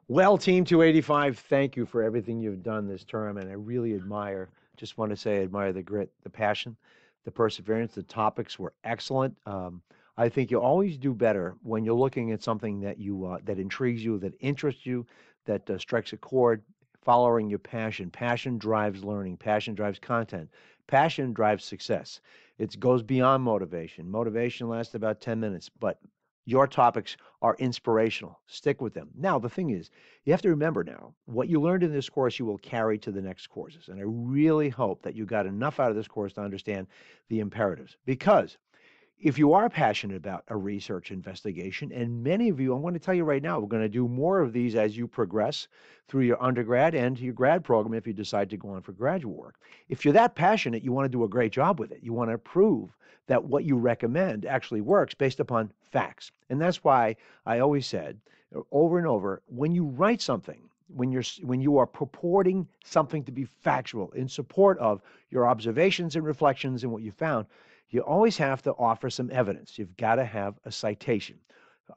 Well, Team 285, thank you for everything you've done this term, and I really admire, just want to say, I admire the grit, the passion, the perseverance. The topics were excellent. I think you always do better when you're looking at something that that intrigues you, that interests you, that strikes a chord, following your passion. Passion drives learning. Passion drives content. Passion drives success. It goes beyond motivation. Motivation lasts about 10 minutes, but your topics are inspirational. Stick with them. Now, the thing is, you have to remember now, what you learned in this course, you will carry to the next courses. And I really hope that you got enough out of this course to understand the imperatives. Because if you are passionate about a research investigation, and many of you, I'm going to tell you right now, we're going to do more of these as you progress through your undergrad and your grad program if you decide to go on for graduate work. If you're that passionate, you want to do a great job with it. You want to prove that what you recommend actually works based upon facts. And that's why I always said over and over, when you write something, when you are purporting something to be factual in support of your observations and reflections and what you found, you always have to offer some evidence. You've got to have a citation,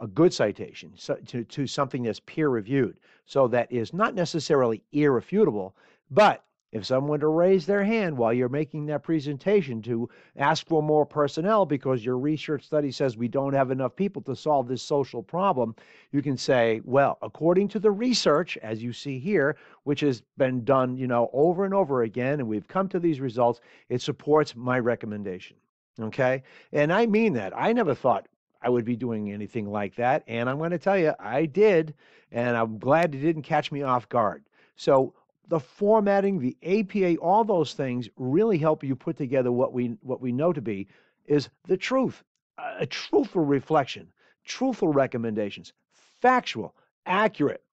a good citation to something that's peer reviewed, so that is not necessarily irrefutable, but if someone were to raise their hand while you're making that presentation to ask for more personnel because your research study says we don't have enough people to solve this social problem, you can say, well, according to the research, as you see here, which has been done, over and over again, and we've come to these results, it supports my recommendation. Okay. And I mean that. I never thought I would be doing anything like that. And I'm going to tell you, I did. And I'm glad it didn't catch me off guard. So the formatting, the APA, all those things really help you put together what we know to be is the truth, a truthful reflection, truthful recommendations, factual, accurate,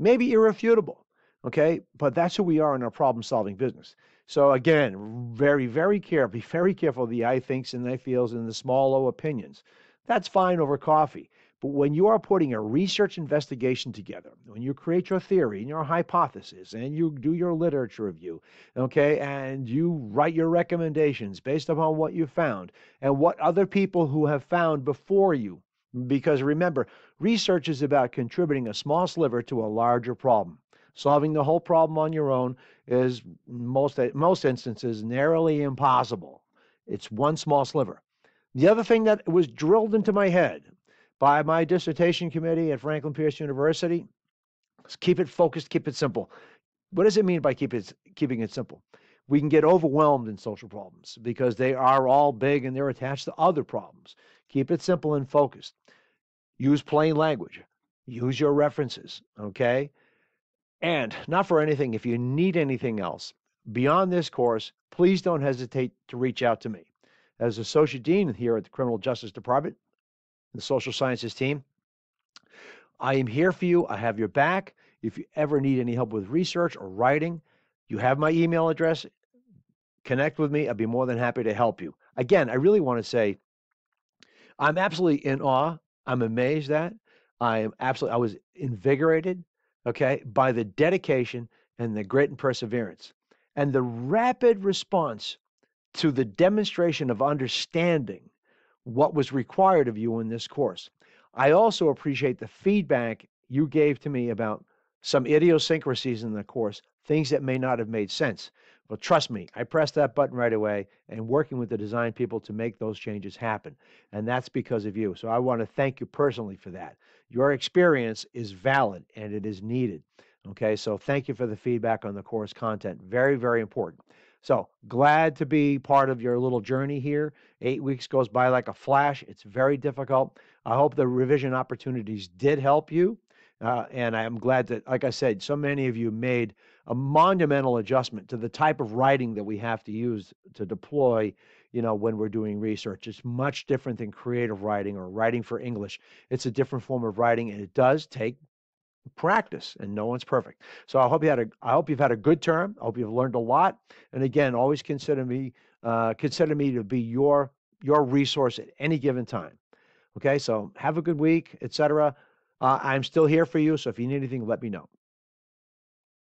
maybe irrefutable. Okay, but that's who we are in our problem-solving business. So again, very careful, be very careful of the I thinks and I feels and the small O opinions. That's fine over coffee. But when you are putting a research investigation together, when you create your theory and your hypothesis and you do your literature review, okay, and you write your recommendations based upon what you found and what other people who have found before you, because remember, research is about contributing a small sliver to a larger problem. Solving the whole problem on your own is most instances narrowly impossible. It's one small sliver. The other thing that was drilled into my head by my dissertation committee at Franklin Pierce University is keep it focused, keep it simple. What does it mean by keeping it simple? We can get overwhelmed in social problems because they are all big and they're attached to other problems. Keep it simple and focused. Use plain language. Use your references, okay? And not for anything, if you need anything else beyond this course, please don't hesitate to reach out to me. As Associate Dean here at the Criminal Justice Department, the Social Sciences team, I am here for you. I have your back. If you ever need any help with research or writing, you have my email address. Connect with me. I'd be more than happy to help you. Again, I really want to say I'm absolutely in awe. I'm amazed at. I was invigorated, okay, by the dedication and the grit and perseverance and the rapid response to the demonstration of understanding what was required of you in this course. I also appreciate the feedback you gave to me about some idiosyncrasies in the course, things that may not have made sense. Well, trust me, I pressed that button right away and working with the design people to make those changes happen. And that's because of you. So I want to thank you personally for that. Your experience is valid and it is needed. Okay, so thank you for the feedback on the course content. Very important. So glad to be part of your little journey here. 8 weeks goes by like a flash. It's very difficult. I hope the revision opportunities did help you. And I'm glad that, like I said, so many of you made a monumental adjustment to the type of writing that we have to use to deploy, when we're doing research. It's much different than creative writing or writing for English. It's a different form of writing, and it does take practice, and no one's perfect. So I hope you've had a good term. I hope you've learned a lot. And again, always consider me to be your resource at any given time. Okay, so have a good week, etc. I'm still here for you. So if you need anything, let me know.